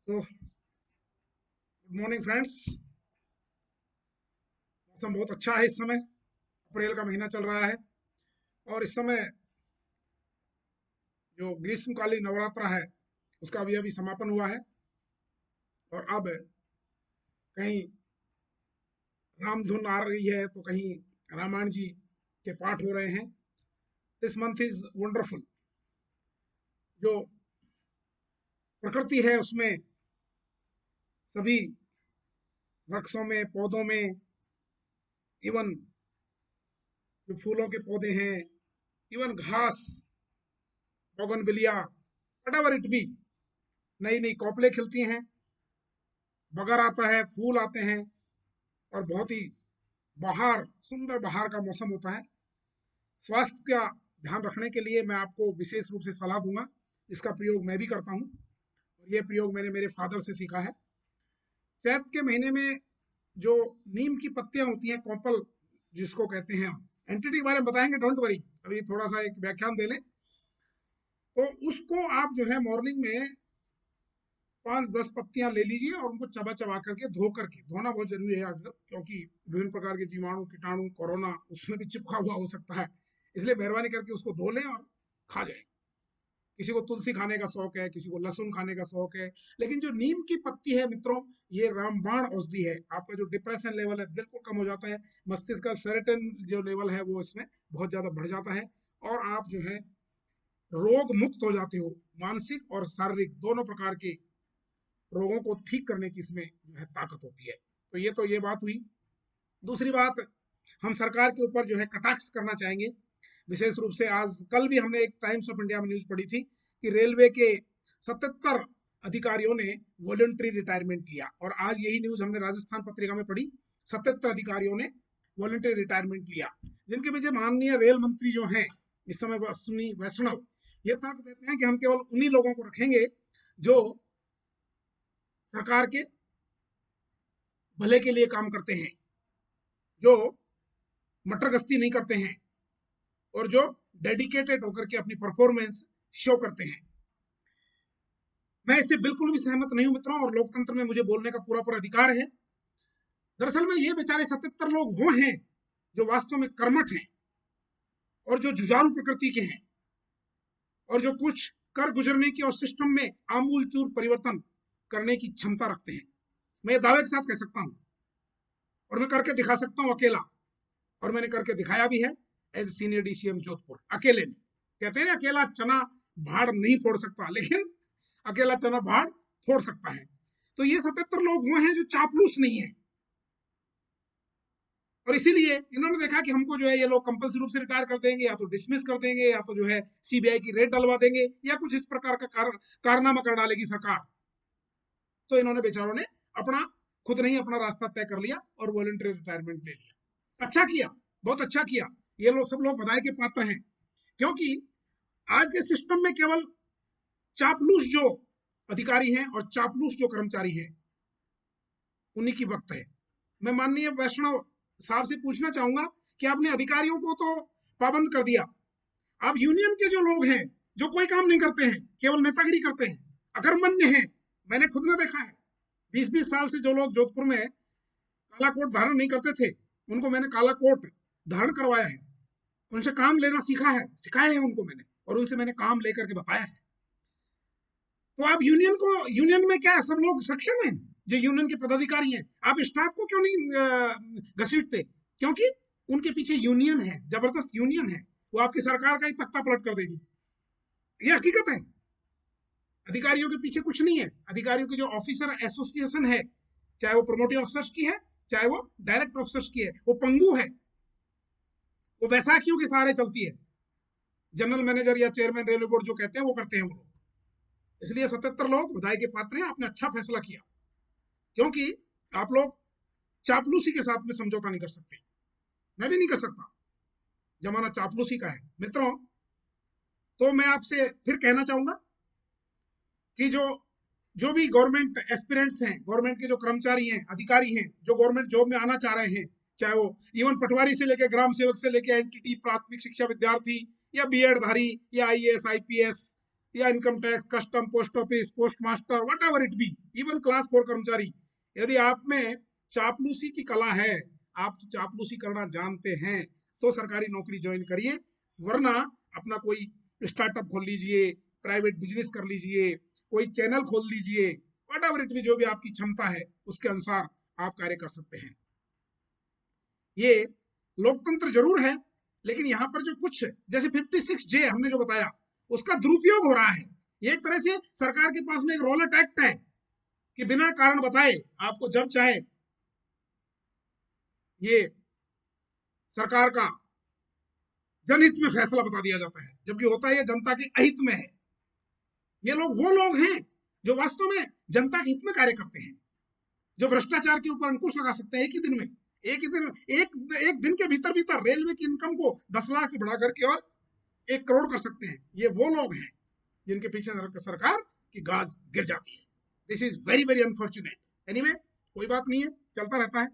तो good morning friends. मौसम बहुत अच्छा है इस समय। अप्रैल का महीना चल रहा है और इस समय जो ग्रीष्मकालीन नवरात्र है उसका अभी अभी समापन हुआ है और अब कहीं रामधुन आ रही है तो कहीं रामायण जी के पाठ हो रहे हैं। This month is wonderful. जो प्रकृति है उसमें सभी वृक्षों में पौधों में, इवन जो फूलों के पौधे हैं, इवन घास, bougainvillea, what ever it be, नई नई कौपले खिलती हैं, बगर आता है, फूल आते हैं और बहुत ही बाहर सुंदर बाहर का मौसम होता है। स्वास्थ्य का ध्यान रखने के लिए मैं आपको विशेष रूप से सलाह दूंगा। इसका प्रयोग मैं भी करता हूँ और ये प्रयोग मैंने मेरे फादर से सीखा है। चैत के महीने में जो नीम की पत्तियां होती हैं, कॉपल जिसको कहते हैं, एंटिटी के बारे में बताएंगे, डोंट वरी, अभी थोड़ा सा एक व्याख्यान दे लें। तो उसको आप जो है मॉर्निंग में 5-10 पत्तियां ले लीजिए और उनको चबा चबा करके धो करके, धोना बहुत जरूरी है आजकल क्योंकि विभिन्न प्रकार के जीवाणु कीटाणु कोरोना उसमें भी चिपका हुआ हो सकता है। इसलिए मेहरबानी करके उसको धो लें और खा जाए। किसी को तुलसी खाने का शौक है, किसी को लहसुन खाने का शौक है, लेकिन जो नीम की पत्ती है मित्रों, ये रामबाण औषधि है। आपका जो डिप्रेशन लेवल है बिल्कुल कम हो जाता है। मस्तिष्क का सेरोटोनिन जो लेवल है वो इसमें बहुत ज्यादा बढ़ जाता है और आप जो है रोग मुक्त हो जाते हो। मानसिक और शारीरिक दोनों प्रकार के रोगों को ठीक करने की इसमें जो है ताकत होती है। तो ये बात हुई। दूसरी बात, हम सरकार के ऊपर जो है कटाक्ष करना चाहेंगे। विशेष रूप से आज कल भी हमने एक टाइम्स ऑफ इंडिया में न्यूज पढ़ी थी कि रेलवे के 77 अधिकारियों ने वॉलंटरी रिटायरमेंट लिया और आज यही न्यूज हमने राजस्थान पत्रिका में पढ़ी। 77 अधिकारियों ने वॉलंटरी रिटायरमेंट लिया, जिनके पीछे माननीय रेल मंत्री जो हैं इस समय अश्विनी वैष्णव, ये तर्क देते हैं कि हम केवल उन्हीं लोगों को रखेंगे जो सरकार के भले के लिए काम करते हैं, जो मटर गश्ती नहीं करते हैं और जो डेडिकेटेड होकर के अपनी परफॉर्मेंस शो करते हैं। मैं इससे बिल्कुल भी सहमत नहीं हूं मित्रों, और लोकतंत्र में मुझे बोलने का पूरा पूरा अधिकार है। दरअसल में ये बेचारे 77 लोग वो हैं जो वास्तव में कर्मठ हैं और जो जुझारू प्रकृति के हैं और जो कुछ कर गुजरने की और सिस्टम में आमूल चूर परिवर्तन करने की क्षमता रखते हैं। मैं दावे के साथ कह सकता हूं और मैं करके दिखा सकता हूं अकेला, और मैंने करके दिखाया भी है एज सीनियर डीसीएम जोधपुर, अकेले में। कहते हैं अकेला चना भाड़ नहीं फोड़ सकता, लेकिन अकेला चना भाड़ फोड़ सकता है। तो ये 77 लोग वो हैं जो चापलूस नहीं है, और इसीलिए इन्होंने देखा कि हमको जो है ये लोग कंपल्सरी रूप से रिटायर कर देंगे, या तो डिसमिस कर देंगे, या तो जो है सीबीआई की रेड डलवा देंगे, या कुछ इस प्रकार का कारनामा कर डालेगी सरकार। तो इन्होंने बेचारों ने अपना खुद नहीं अपना रास्ता तय कर लिया और वॉलंटरी रिटायरमेंट ले लिया। अच्छा किया, बहुत अच्छा किया। ये लोग सब लोग बधाई के पात्र हैं, क्योंकि आज के सिस्टम में केवल चापलूस जो अधिकारी हैं और चापलूस जो कर्मचारी हैं उन्हीं की वक्त है। मैं माननीय वैष्णव साहब से पूछना चाहूंगा कि आपने अधिकारियों को तो पाबंद कर दिया, आप यूनियन के जो लोग हैं जो कोई काम नहीं करते हैं, केवल नेतागिरी करते हैं, अकर्मण्य हैं, मैंने खुद ने देखा है। 20-20 साल से जो लोग जोधपुर में काला कोट धारण नहीं करते थे, उनको मैंने काला कोट धारण करवाया है, उनसे काम लेना सीखा है, सिखाया है उनको मैंने, और उनसे मैंने काम लेकर के बताया है। तो आप यूनियन में क्या सब लोग सक्षम हैं? जो यूनियन के पदाधिकारी हैं, आप स्टाफ को क्यों नहीं घसीटते? क्योंकि उनके पीछे यूनियन है, जबरदस्त यूनियन है, वो आपकी सरकार का ही तख्ता पलट कर देगी। ये हकीकत है। अधिकारियों के पीछे कुछ नहीं है। अधिकारियों की जो ऑफिसर एसोसिएशन है, चाहे वो प्रोमोटिव ऑफिसर्स की है, चाहे वो डायरेक्ट ऑफिसर्स की है, वो पंगु है, वो बैसाखियों के सहारे चलती है। जनरल मैनेजर या चेयरमैन रेलवे बोर्ड जो कहते हैं वो करते हैं वो लोग। इसलिए 77 लोग बधाई के पात्र हैं, आपने अच्छा फैसला किया, क्योंकि आप लोग चापलूसी के साथ में समझौता नहीं कर सकते। मैं भी नहीं कर सकता, जमाना चापलूसी का है मित्रों। तो मैं आपसे फिर कहना चाहूंगा कि जो जो भी गवर्नमेंट एस्पिरेंट्स हैं, गवर्नमेंट के जो कर्मचारी हैं, अधिकारी हैं, जो गवर्नमेंट जॉब में आना चाह रहे हैं, चाहे वो इवन पटवारी से लेकर ग्राम सेवक से लेकर एनटीटी प्राथमिक शिक्षा विद्यार्थी या बीएड धारी या आईएएस आईपीएस या income tax, custom, post office, post master, what ever it be, even class 4 कर्मचारी, यदि आप में चापलूसी की कला है, आप चापलूसी करना जानते हैं, तो सरकारी नौकरी ज्वाइन करिए, वरना अपना कोई स्टार्टअप खोल लीजिए, प्राइवेट बिजनेस कर लीजिए, कोई चैनल खोल लीजिए, वट एवर इट बी, जो भी आपकी क्षमता है उसके अनुसार आप कार्य कर सकते हैं। ये लोकतंत्र जरूर है, लेकिन यहाँ पर जो कुछ जैसे 56J हमने जो बताया, उसका दुरुपयोग हो रहा है। ये एक तरह से सरकार के पास में एक रोलेट एक्ट है कि बिना कारण बताए आपको जब चाहे ये सरकार का जनहित में फैसला बता दिया जाता है, जबकि होता है ये जनता के अहित में है। ये लोग वो लोग हैं जो वास्तव में जनता के हित में कार्य करते हैं, जो भ्रष्टाचार के ऊपर अंकुश लगा सकते हैं एक ही दिन में, एक दिन के भीतर भीतर रेलवे की इनकम को 10 लाख से बढ़ा करके और 1 करोड़ कर सकते हैं। ये वो लोग हैं जिनके पीछे सरकार की गाज गिर जाती है। This is very very unfortunate. Anyway, कोई बात नहीं है, चलता रहता है।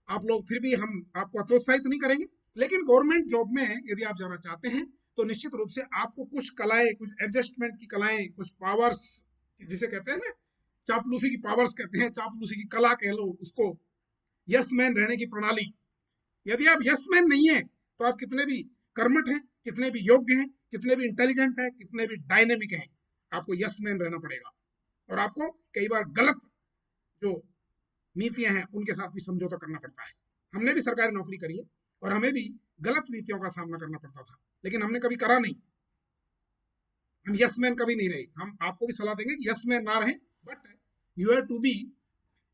आप लोग फिर भी हम आपको हतोत्साहित नहीं करेंगे, लेकिन गवर्नमेंट जॉब में यदि आप जाना चाहते हैं तो निश्चित रूप से आपको कुछ कलाएं, कुछ एडजस्टमेंट की कलाएं, कुछ पावर्स, जिसे कहते हैं ना चापलूसी की पावर्स कहते हैं, चापलूसी की कला कह लो उसको, यस मैन रहने की प्रणाली। यदि आप यस मैन नहीं है तो आप कितने भी कर्मठ हैं, कितने भी योग्य हैं, कितने भी इंटेलिजेंट हैं, कितने भी डायनेमिक हैं, आपको यस मैन रहना पड़ेगा। और आपको कई बार गलत जो नीतियां हैं उनके साथ भी समझौता करना पड़ता है। हमने भी सरकारी नौकरी करी है और हमें भी गलत नीतियों का सामना करना पड़ता था, लेकिन हमने कभी करा नहीं। हम यस मैन कभी नहीं रहे। हम आपको भी सलाह देंगे कि यस मैन ना रहें, but you have to be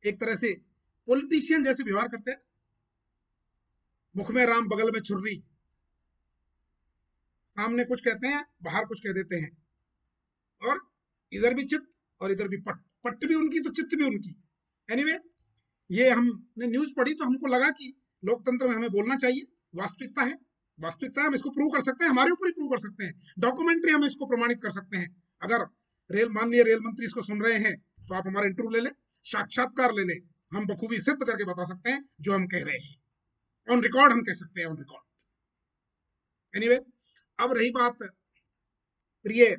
एक तरह से पॉलिटिशियन जैसे व्यवहार करते हैं, मुख में राम बगल में छुर्री, सामने कुछ कहते हैं बाहर कुछ कह देते हैं, और इधर भी चित्त और इधर भी पट, पट भी उनकी तो चित्त भी उनकी। एनीवे, ये हमने न्यूज पढ़ी तो हमको लगा कि लोकतंत्र में हमें बोलना चाहिए, वास्तविकता है, वास्तविकता हम इसको प्रूव कर सकते हैं, हमारे ऊपर ही प्रूव कर सकते हैं, डॉक्यूमेंट्री हम इसको प्रमाणित कर सकते हैं। अगर माननीय रेल मंत्री इसको सुन रहे हैं तो आप हमारा इंटरव्यू ले लें, साक्षात्कार ले लें, हम बखूबी सिद्ध करके बता सकते हैं जो हम कह रहे हैं, ऑन रिकॉर्ड हम कह सकते हैं, ऑन रिकॉर्ड। एनीवे, अब रही बात प्रिय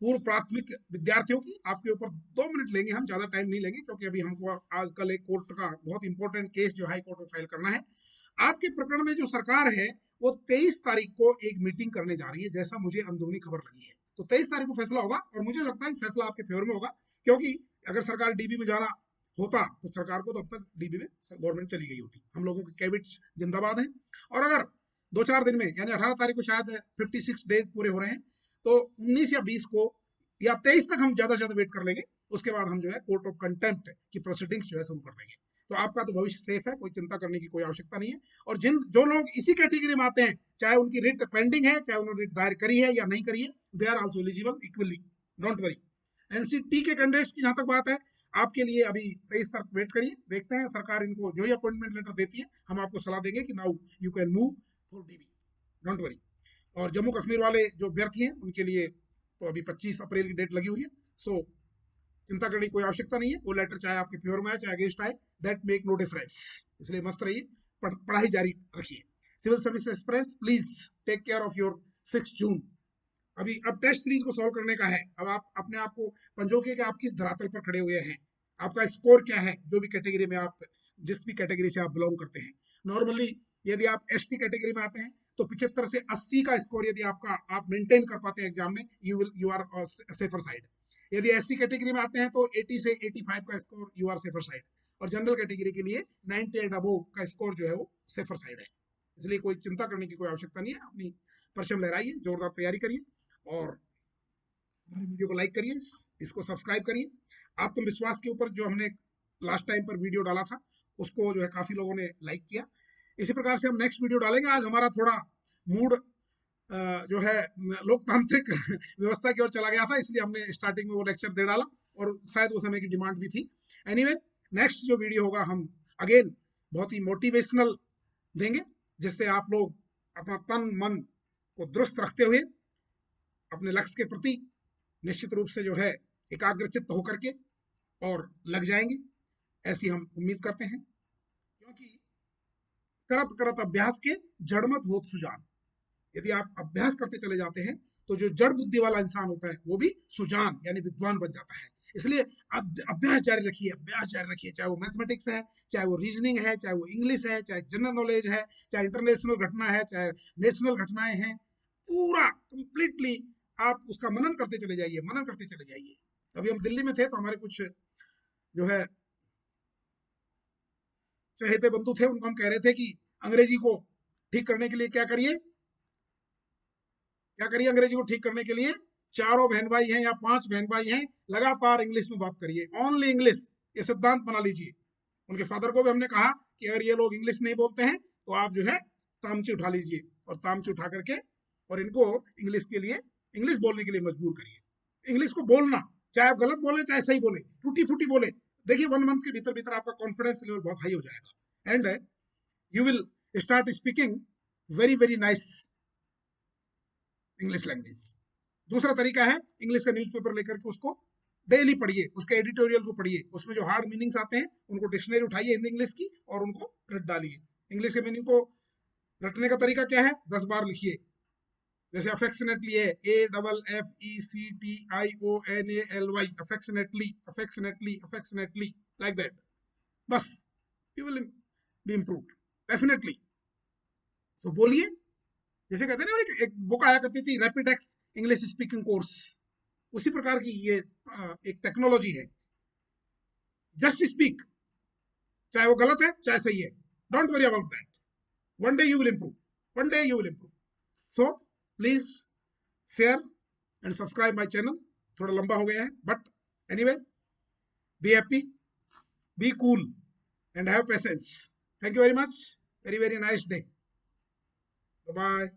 पूर्व प्राथमिक विद्यार्थियों की, आपके ऊपर 2 मिनट लेंगे हम, ज्यादा टाइम नहीं लेंगे, क्योंकि अभी हमको आजकल एक कोर्ट का बहुत इंपॉर्टेंट केस जो हाई कोर्ट में फाइल करना है। आपके प्रकरण में जो सरकार है वो 23 तारीख को एक मीटिंग करने जा रही है, जैसा मुझे अंदरूनी खबर लगी है। तो 23 तारीख को फैसला होगा और मुझे लगता है फैसला आपके फेवर में होगा, क्योंकि अगर सरकार डीबी में जाना होता तो सरकार को तो अब तक डीबी में गवर्नमेंट चली गई होती। हम लोगों के कैबिनेट जिंदाबाद है, और अगर 2-4 दिन में, यानी 18 तारीख को शायद 56 डेज पूरे हो रहे हैं, तो 19 या 20 को या 23 तक हम ज्यादा से ज्यादा वेट कर लेंगे। उसके बाद हम जो है कोर्ट ऑफ कंटेम्प्ट की प्रोसीडिंग्स जो है शुरू कर देंगे। तो आपका तो भविष्य सेफ है, कोई चिंता करने की कोई आवश्यकता नहीं है। और जो लोग इसी कैटेगरी में आते हैं, चाहे उनकी रिट पेंडिंग है, चाहे उन्होंने रिट दायर करी है या नहीं करी है, they are also eligible equally, don't worry. NCT के कैंडिडेट्स की जहां तक बात है, आपके लिए अभी 23 तक वेट करिए, देखते हैं सरकार इनको जो ही अपॉइंटमेंट लेटर देती है, हम आपको सलाह देंगे कि now you can move for dB, don't worry. और जम्मू कश्मीर वाले जो अभ्यर्थी हैं उनके लिए तो अभी 25 अप्रैल की डेट लगी हुई है, सो चिंता करने की कोई आवश्यकता नहीं है। वो लेटर चाहे आपके फेवर में आए चाहे अगेंस्ट आए, दैट मेक नो डिफरेंस। इसलिए मस्त रहिए, पढ़ाई जारी रखिए। Civil service aspirants, please take care of your 6 June. अब टेस्ट सीरीज को सॉल्व करने का है। अब आप अपने आप को पंजोगे कि आप किस धरातल पर खड़े हुए हैं, आपका स्कोर क्या है, जो भी कैटेगरी में आप, जिस भी कैटेगरी से आप बिलोंग करते हैं। नॉर्मली यदि आप एसटी कैटेगरी में आते हैं तो 75 से 80 का स्कोर यदि आप मेंटेन कर पाते हैं एग्जाम में, यू आर सेफर साइड। यदि एससी कैटेगरी में आते हैं तो 80 से 85 का score, you are safer side. और जनरल कैटेगरी के लिए 90 एंड अबोव का स्कोर जो है वो सेफर साइड है। इसलिए कोई चिंता करने की कोई आवश्यकता नहीं है। अपनी परचम लहराइए, जोरदार तैयारी करिए, और हमारी वीडियो को लाइक करिए, इसको सब्सक्राइब करिए। आत्मविश्वास के ऊपर जो हमने लास्ट टाइम पर वीडियो डाला था उसको जो है काफी लोगों ने लाइक किया। इसी प्रकार से हम नेक्स्ट वीडियो डालेंगे। आज हमारा थोड़ा मूड जो है लोकतांत्रिक व्यवस्था की ओर चला गया था, इसलिए हमने स्टार्टिंग में वो लेक्चर दे डाला, और शायद उस समय की डिमांड भी थी। एनीवे, नेक्स्ट जो वीडियो होगा हम अगेन बहुत ही मोटिवेशनल देंगे, जिससे आप लोग अपना तन मन को दुरुस्त रखते हुए अपने लक्ष्य के प्रति निश्चित रूप से जो है एकाग्रचित्त होकर के और लग जाएंगे, ऐसी हम उम्मीद करते हैं। क्योंकि करत करत अभ्यास के जड़मत होत सुजान। यदि आप अभ्यास करते चले जाते हैं तो जो जड़ बुद्धि वाला इंसान होता है वो भी सुजान यानी विद्वान बन जाता है। इसलिए अभ्यास जारी रखिए, अभ्यास जारी रखिए, चाहे वो मैथमेटिक्स है, चाहे वो रीजनिंग है, चाहे वो इंग्लिश है, चाहे जनरल नॉलेज है, चाहे इंटरनेशनल घटना है, चाहे नेशनल घटनाएं हैं, पूरा कंप्लीटली आप उसका मनन करते चले जाइए, मनन करते चले जाइए। अभी हम दिल्ली में थे तो हमारे कुछ जो है चहेते बंधु थे, उनको हम कह रहे थे कि अंग्रेजी को ठीक करने के लिए क्या करिए, क्या करिए अंग्रेजी को ठीक करने के लिए, चारों बहन भाई हैं या 5 बहन भाई हैं, लगातार इंग्लिश में बात करिए, ओनली इंग्लिश, ये सिद्धांत बना लीजिए। उनके फादर को भी हमने कहा कि अगर ये लोग इंग्लिश नहीं बोलते हैं तो आप जो है तामची उठा लीजिए, और तामची उठा करके और इनको इंग्लिश के लिए, इंग्लिश बोलने के लिए मजबूर करिए। इंग्लिश को बोलना, चाहे आप गलत बोले चाहे सही बोले, टूटी फूटी बोले, देखिए 1 मंथ के भीतर भीतर आपका कॉन्फिडेंस लेवल बहुत हाई हो जाएगा, and you will start speaking very very nice English language. दूसरा तरीका है, इंग्लिश का न्यूज़पेपर लेकर के उसको डेली पढ़िए, उसके एडिटोरियल को पढ़िए, उसमें जो हार्ड मीनिंग्स आते हैं उनको डिक्शनरी उठाइए हिंदी इंग्लिश की और उनको रट डालिए। इंग्लिश के मीनिंग को रटने का तरीका क्या है, 10 बार लिखिए। जैसे अफेक्शनेटली है, AFFECTIONALY, affectionately, affectionately, affectionately, like that, बस you will be improved definitely. So बोलिए, जैसे कहते हैं ना, एक बुक आया करती थी rapid x English speaking course, उसी प्रकार की ये एक टेक्नोलॉजी है। जस्ट स्पीक, चाहे वो गलत है चाहे सही है, don't worry about that, one day you will improve, one day you will improve. So please share and subscribe my channel. थोड़ा लंबा हो गया है, but anyway, be happy, be cool and have patience. Thank you very much, very very nice day, bye.